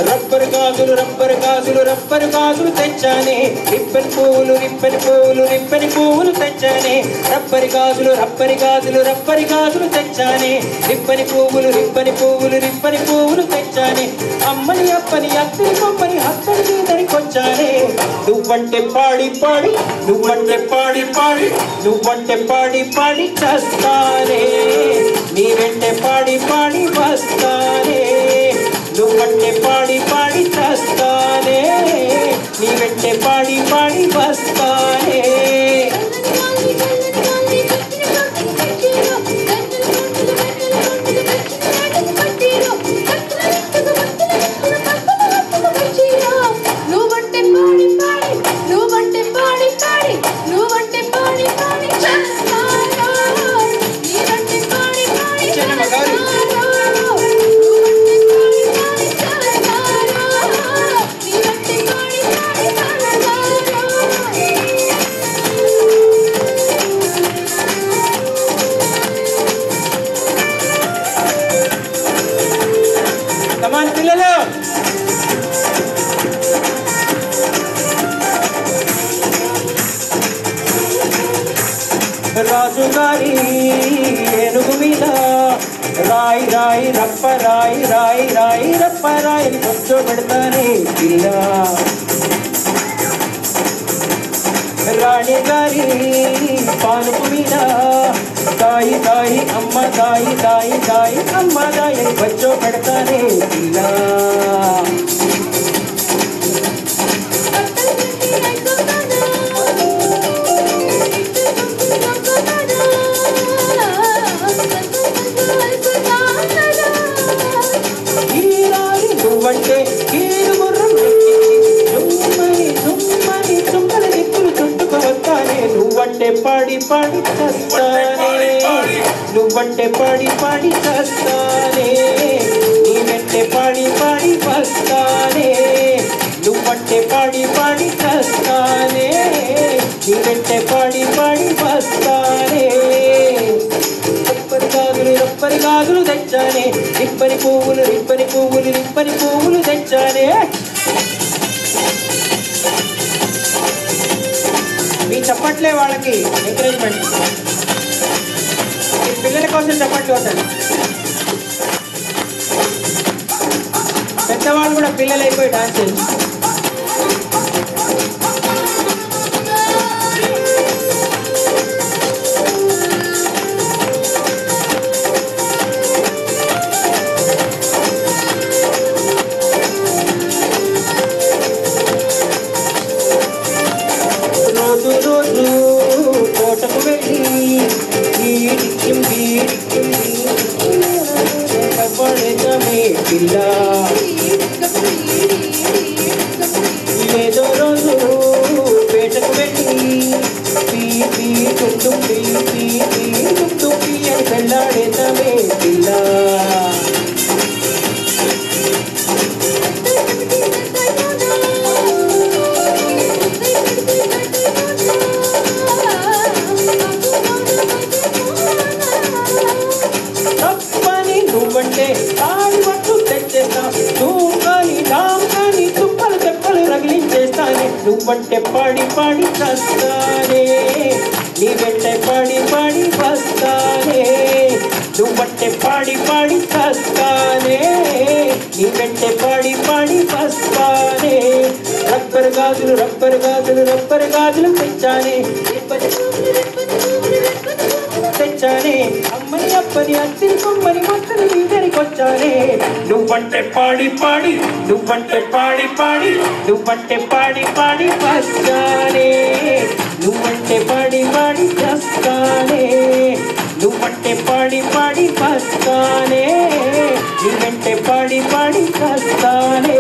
rubber గాజులు rubber గాజులు rubber గాజులు తెచ్చానే రిబ్బన్ పువ్వులు రిబ్బన్ పువ్వులు రిబ్బన్ పువ్వులు తెచ్చానే రబ్బరి గాజులు రబ్బరి గాజులు రబ్బరి గాజులు తెచ్చానే రిబ్బని పువ్వులు రిబ్బని పువ్వులు రిబ్బని పువ్వులు తెచ్చానే అమ్మని అప్పని అత్తని కొమ్మని హత్తని మీదనికొచ్చానే నువ్వంటే పాడి పాడి నువ్వంటే పాడి పాడి నువ్వంటే పాడి పాడి చేస్తానే నీ వెంటే పాడి పాడి వస్తానే నువ్వంటే పాడి పాడి చేస్తానే నీ వెంటే పాడి పాడి వస్తానే పిల్లలు రాజుగారి ఏనుగు మీద రాయి రాయి రప్ప రాయి రాయి రాయి రప్ప రాయి కొంచెం పెడతానే పిల్ల రాణి గారి పానుపు మీద దాయి దాయి అమ్మ దాయి దాయి దాయి అమ్మ దాయి బచ్చో పెడతానే పిల్ల నువ్వంటే కీరు గుర్రం దుమ్మని దుమ్మని చుక్కల దిక్కులు చుట్టుకోవస్తానే నువ్వంటే పాడి పాడి చేస్తానే నువ్వంటే పాడి పాడి చేస్తానే నీ వెంటే పాడి పాడి వస్తానే నువ్వంటే పాడి పాడి చేస్తానే నీ వెంటే పాడి పాడి వస్తానే రబ్బరి గాజులు తెచ్చానే రిబ్బని పువ్వులు రిబ్బని పువ్వులు రిబ్బని పువ్వులు తెచ్చానే మీ చప్పట్లే వాళ్ళకి ఎంకరేజ్మెంట్ పిల్లల కోసం చప్పట్లు అవుతారు పెద్దవాళ్ళు కూడా పిల్లలు అయిపోయి డాన్స్ చేసి తోటకు వెళ్ళి పిల్ల ఏదో రోజు పేటకు వెళ్ళి పీ చుంటుపి అని పెళ్ళాడేదమే పిల్ల నువ్వంటే తాడి పట్టు తెచ్చేస్తా నువ్వు కానీ డామ్ కానీ తుప్పలు తెప్పలు రగిలించేస్తానే నువ్వంటే పాడి పాడి చేస్తానే నీ వెంటే పాడి పాడి వస్తానే నువ్వంటే పాడి పాడి చేస్తానే నీ వెంటే పాడి పాడి వస్తానే రబ్బరు గాజులు రబ్బరు గాజులు రబ్బరు గాజులు తెచ్చానే తెచ్చానే అమ్మని అప్పని అత్తిని కొమ్మని మొత్తని మీదనికొచ్చానే నువ్వంటే పాడి పాడి నువ్వంటే పాడి పాడి నువ్వంటే పాడి పాడి వస్తానే నువ్వంటే పాడి పాడి చేస్తానే నువ్వంటే పాడి పాడి వస్తానే నువ్వంటే పాడి పాడి చేస్తానే